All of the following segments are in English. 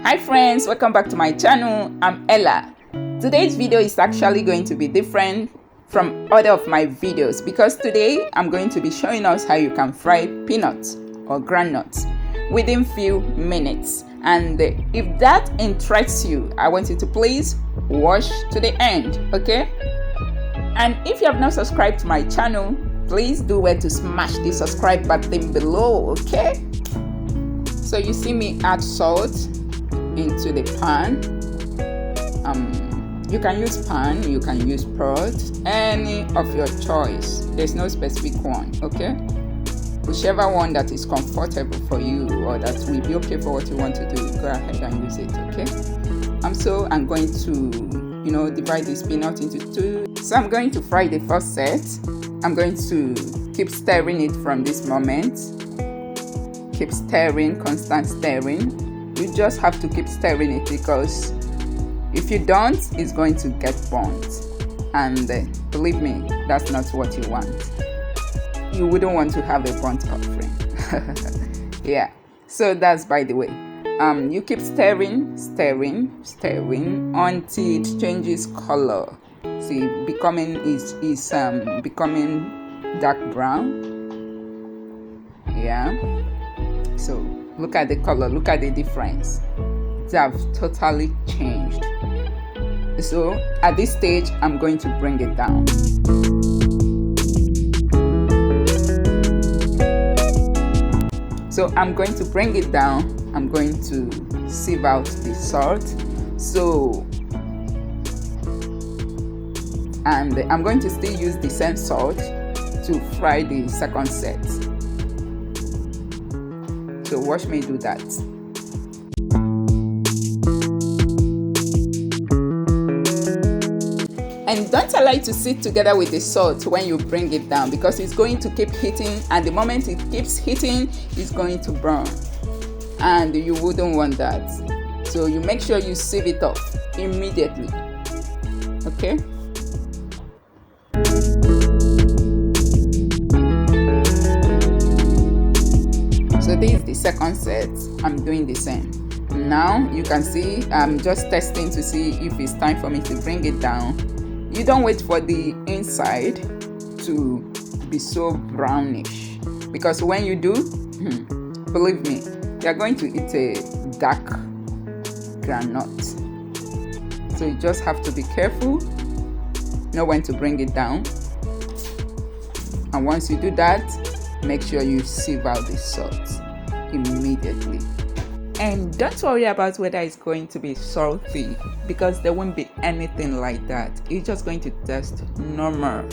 Hi friends, welcome back to my channel. I'm Ella. Today's video is actually going to be different from other of my videos because today I'm going to be showing us how you can fry peanuts or groundnuts within few minutes. And if that interests you, I want you to please watch to the end, okay? And if you have not subscribed to my channel, please do well to smash the subscribe button below, okay? So you see me add salt into the pan. You can use pan, you can use pot, any of your choice. There's no specific one, okay? Whichever one that is comfortable for you or that will be okay for what you want to do, go ahead and use it, okay? So I'm going to, divide this peanut into two. So I'm going to fry the first set. I'm going to keep stirring it from this moment. Keep stirring, constant stirring. You just have to keep stirring it because if you don't, it's going to get burnt. And believe me, that's not what you want. You wouldn't want to have a burnt offering. Yeah, so that's by the way. You keep stirring until it changes color. See, becoming dark brown. Yeah. So look at the color, look at the difference. They have totally changed. So at this stage, I'm going to bring it down. So I'm going to bring it down. I'm going to sieve out the salt. And I'm going to still use the same salt to fry the second set. So watch me do that. And don't allow it to sit together with the salt when you bring it down because it's going to keep heating, and the moment it keeps heating, it's going to burn. And you wouldn't want that. So you make sure you sieve it off immediately. Okay? So this is the second set. I'm doing the same. Now you can see I'm just testing to see if it's time for me to bring it down. You don't wait for the inside to be so brownish because when you do, believe me, you're going to eat a dark groundnut. So you just have to be careful, know when to bring it down. And once you do that, make sure you sieve out the salt immediately. And don't worry about whether it's going to be salty because there won't be anything like that. It's just going to taste normal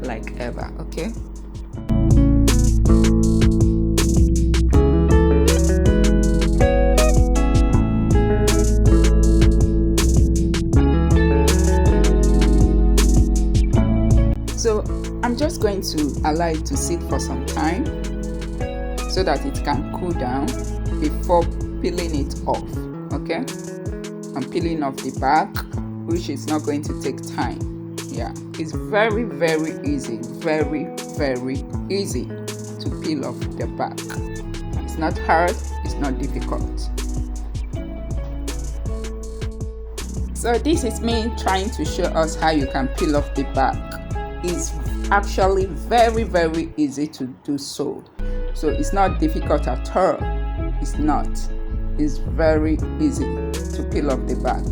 like ever, okay? So I'm just going to allow it to sit for some time so that it can cool down before peeling it off, okay? I'm peeling off the back, which is not going to take time. Yeah, it's very, very easy, very, very easy to peel off the back. It's not hard, it's not difficult. So this is me trying to show us how you can peel off the back. It's actually very, very easy to do so. So it's not difficult at all. It's not. It's very easy to peel off the back.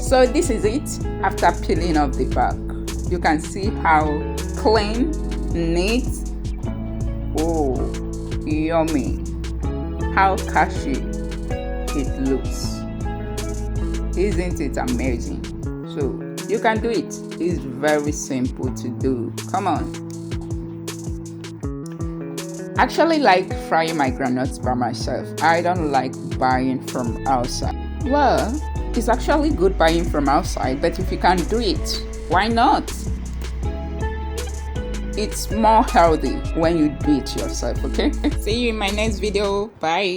So this is it after peeling off the back. You can see how clean, neat, oh, yummy, how cashy it looks. Isn't it amazing? So you can do it. It's very simple to do. Come on. I actually like frying my groundnuts by myself. I don't like buying from outside. Well, it's actually good buying from outside, but if you can do it, why not? It's more healthy when you do it yourself, okay? See you in my next video. Bye.